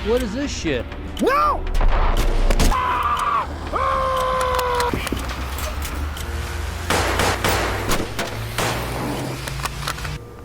What is this shit? No!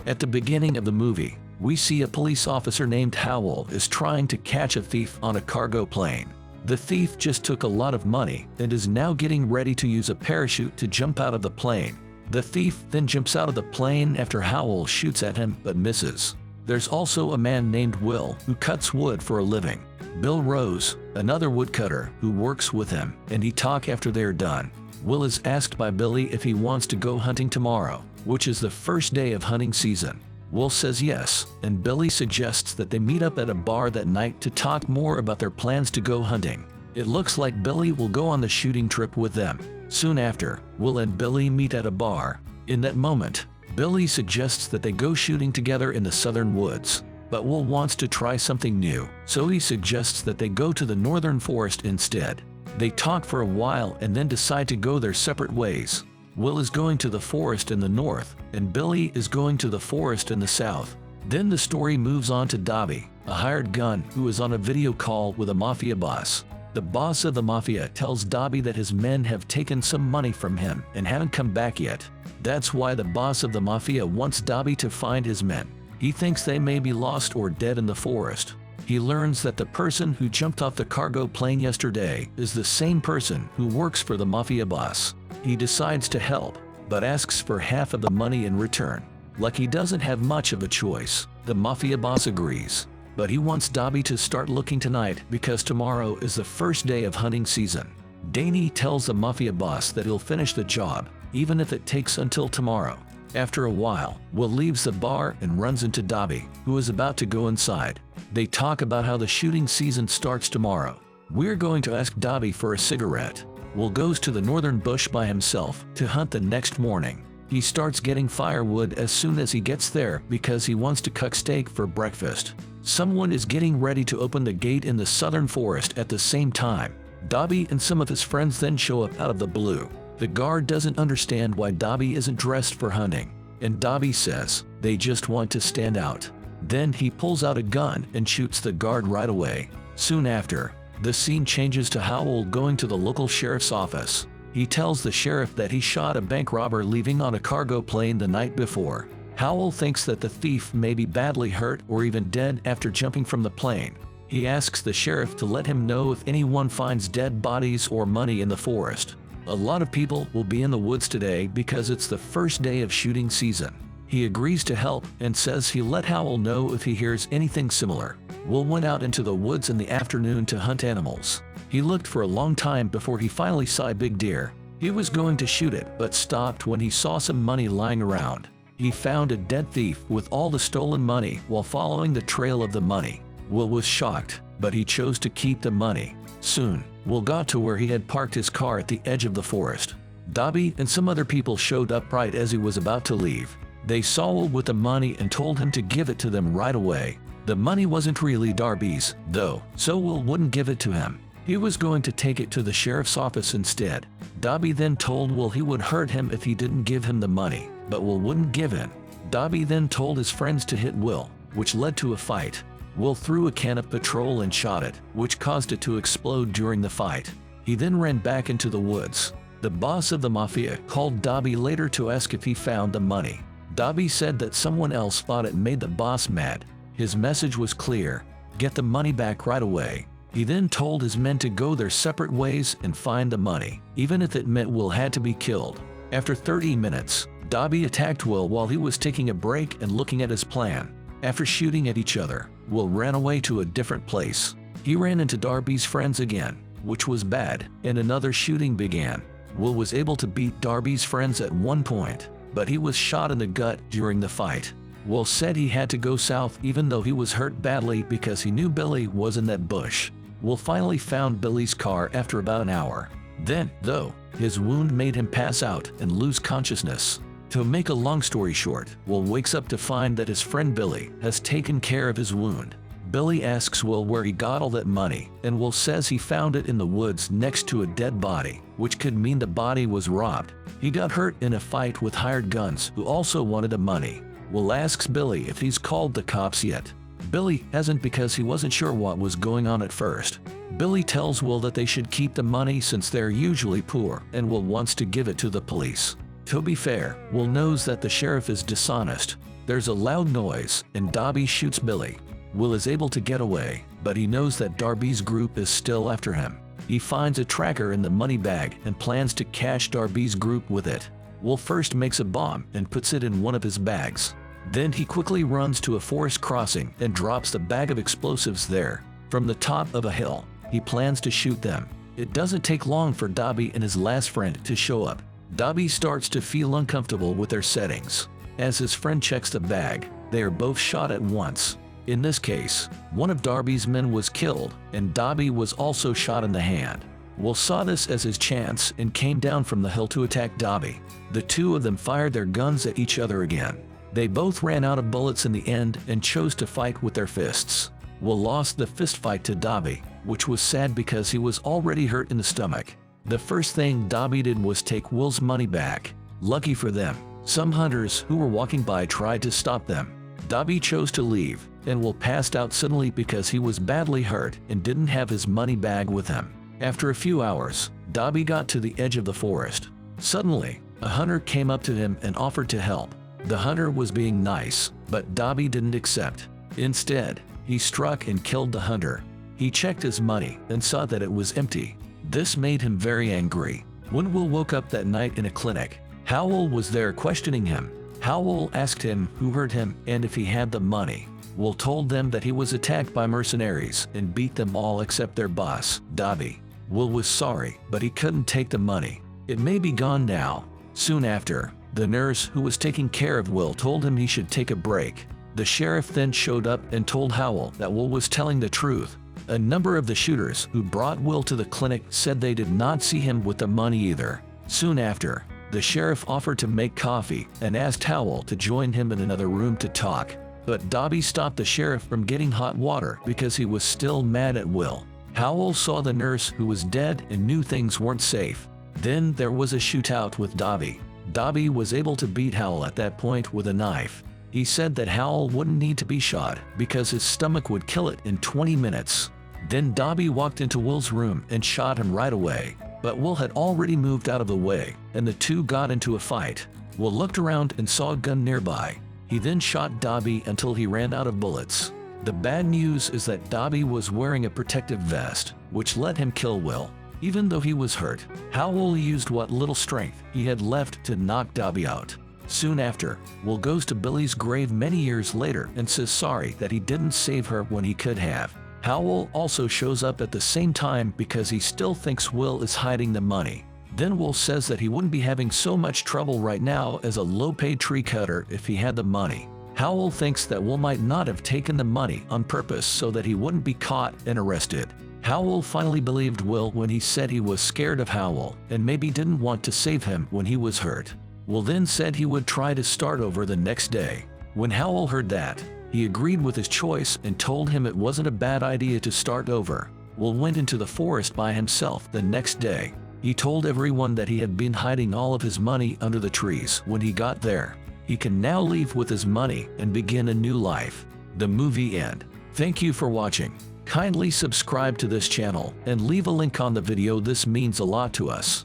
At the beginning of the movie, we see a police officer named Howell is trying to catch a thief on a cargo plane. The thief just took a lot of money and is now getting ready to use a parachute to jump out of the plane. The thief then jumps out of the plane after Howell shoots at him but misses. There's also a man named Will who cuts wood for a living. Bill Rose, another woodcutter who works with him, and he talk after they're done. Will is asked by Billy if he wants to go hunting tomorrow, which is the first day of hunting season. Will says yes, and Billy suggests that they meet up at a bar that night to talk more about their plans to go hunting. It looks like Billy will go on the shooting trip with them. Soon after, Will and Billy meet at a bar. In that moment, Billy suggests that they go shooting together in the southern woods. But Will wants to try something new, so he suggests that they go to the northern forest instead. They talk for a while and then decide to go their separate ways. Will is going to the forest in the north, and Billy is going to the forest in the south. Then the story moves on to Dobby, a hired gun who is on a video call with a mafia boss. The boss of the mafia tells Dobby that his men have taken some money from him and haven't come back yet. That's why the boss of the mafia wants Dobby to find his men. He thinks they may be lost or dead in the forest. He learns that the person who jumped off the cargo plane yesterday is the same person who works for the mafia boss. He decides to help, but asks for half of the money in return. Like he doesn't have much of a choice, the mafia boss agrees. But he wants Dobby to start looking tonight because tomorrow is the first day of hunting season. Danny tells the mafia boss that he'll finish the job, even if it takes until tomorrow. After a while, Will leaves the bar and runs into Dobby, who is about to go inside. They talk about how the shooting season starts tomorrow. We're going to ask Dobby for a cigarette. Will goes to the northern bush by himself to hunt the next morning. He starts getting firewood as soon as he gets there because he wants to cook steak for breakfast. Someone is getting ready to open the gate in the southern forest at the same time. Dobby and some of his friends then show up out of the blue. The guard doesn't understand why Dobby isn't dressed for hunting, and Dobby says they just want to stand out. Then he pulls out a gun and shoots the guard right away. Soon after, the scene changes to Howell going to the local sheriff's office. He tells the sheriff that he shot a bank robber leaving on a cargo plane the night before. Howell thinks that the thief may be badly hurt or even dead after jumping from the plane. He asks the sheriff to let him know if anyone finds dead bodies or money in the forest. A lot of people will be in the woods today because it's the first day of shooting season. He agrees to help and says he'll let Howell know if he hears anything similar. Will went out into the woods in the afternoon to hunt animals. He looked for a long time before he finally saw a big deer. He was going to shoot it but stopped when he saw some money lying around. He found a dead thief with all the stolen money while following the trail of the money. Will was shocked, but he chose to keep the money. Soon, Will got to where he had parked his car at the edge of the forest. Dobby and some other people showed up right as he was about to leave. They saw Will with the money and told him to give it to them right away. The money wasn't really Darby's, though, so Will wouldn't give it to him. He was going to take it to the sheriff's office instead. Dobby then told Will he would hurt him if he didn't give him the money, but Will wouldn't give in. Dobby then told his friends to hit Will, which led to a fight. Will threw a can of petrol and shot it, which caused it to explode during the fight. He then ran back into the woods. The boss of the mafia called Dobby later to ask if he found the money. Dobby said that someone else thought it made the boss mad. His message was clear: get the money back right away. He then told his men to go their separate ways and find the money, even if it meant Will had to be killed. After 30 minutes, Dobby attacked Will while he was taking a break and looking at his plan. After shooting at each other, Will ran away to a different place. He ran into Darby's friends again, which was bad, and another shooting began. Will was able to beat Darby's friends at one point, but he was shot in the gut during the fight. Will said he had to go south even though he was hurt badly because he knew Billy was in that bush. Will finally found Billy's car after about an hour. Then, though, his wound made him pass out and lose consciousness. To make a long story short, Will wakes up to find that his friend Billy has taken care of his wound. Billy asks Will where he got all that money, and Will says he found it in the woods next to a dead body, which could mean the body was robbed. He got hurt in a fight with hired guns who also wanted the money. Will asks Billy if he's called the cops yet. Billy hasn't because he wasn't sure what was going on at first. Billy tells Will that they should keep the money since they're usually poor, and Will wants to give it to the police. To be fair, Will knows that the sheriff is dishonest. There's a loud noise, and Dobby shoots Billy. Will is able to get away, but he knows that Darby's group is still after him. He finds a tracker in the money bag and plans to cache Darby's group with it. Will first makes a bomb and puts it in one of his bags. Then he quickly runs to a forest crossing and drops the bag of explosives there. From the top of a hill, he plans to shoot them. It doesn't take long for Dobby and his last friend to show up. Dobby starts to feel uncomfortable with their settings. As his friend checks the bag, they are both shot at once. In this case, one of Darby's men was killed, and Dobby was also shot in the hand. Will saw this as his chance and came down from the hill to attack Dobby. The two of them fired their guns at each other again. They both ran out of bullets in the end and chose to fight with their fists. Will lost the fist fight to Dobby, which was sad because he was already hurt in the stomach. The first thing Dobby did was take Will's money back. Lucky for them, some hunters who were walking by tried to stop them. Dobby chose to leave, and Will passed out suddenly because he was badly hurt and didn't have his money bag with him. After a few hours, Dobby got to the edge of the forest. Suddenly, a hunter came up to him and offered to help. The hunter was being nice, but Dobby didn't accept. Instead, he struck and killed the hunter. He checked his money and saw that it was empty. This made him very angry. When Will woke up that night in a clinic, Howell was there questioning him. Howell asked him who hurt him and if he had the money. Will told them that he was attacked by mercenaries and beat them all except their boss, Dobby. Will was sorry, but he couldn't take the money. It may be gone now. Soon after, the nurse who was taking care of Will told him he should take a break. The sheriff then showed up and told Howell that Will was telling the truth. A number of the shooters who brought Will to the clinic said they did not see him with the money either. Soon after, the sheriff offered to make coffee and asked Howell to join him in another room to talk. But Dobby stopped the sheriff from getting hot water because he was still mad at Will. Howell saw the nurse who was dead and knew things weren't safe. Then there was a shootout with Dobby. Dobby was able to beat Howell at that point with a knife. He said that Howell wouldn't need to be shot because his stomach would kill it in 20 minutes. Then Dobby walked into Will's room and shot him right away. But Will had already moved out of the way, and the two got into a fight. Will looked around and saw a gun nearby. He then shot Dobby until he ran out of bullets. The bad news is that Dobby was wearing a protective vest, which let him kill Will. Even though he was hurt, Howell used what little strength he had left to knock Dobby out. Soon after, Will goes to Billy's grave many years later and says sorry that he didn't save her when he could have. Howell also shows up at the same time because he still thinks Will is hiding the money. Then Will says that he wouldn't be having so much trouble right now as a low-paid tree cutter if he had the money. Howell thinks that Will might not have taken the money on purpose so that he wouldn't be caught and arrested. Howell finally believed Will when he said he was scared of Howell and maybe didn't want to save him when he was hurt. Will then said he would try to start over the next day. When Howell heard that, he agreed with his choice and told him it wasn't a bad idea to start over. Will went into the forest by himself the next day. He told everyone that he had been hiding all of his money under the trees when he got there. He can now leave with his money and begin a new life. The movie end. Thank you for watching. Kindly subscribe to this channel and leave a link on the video. This means a lot to us.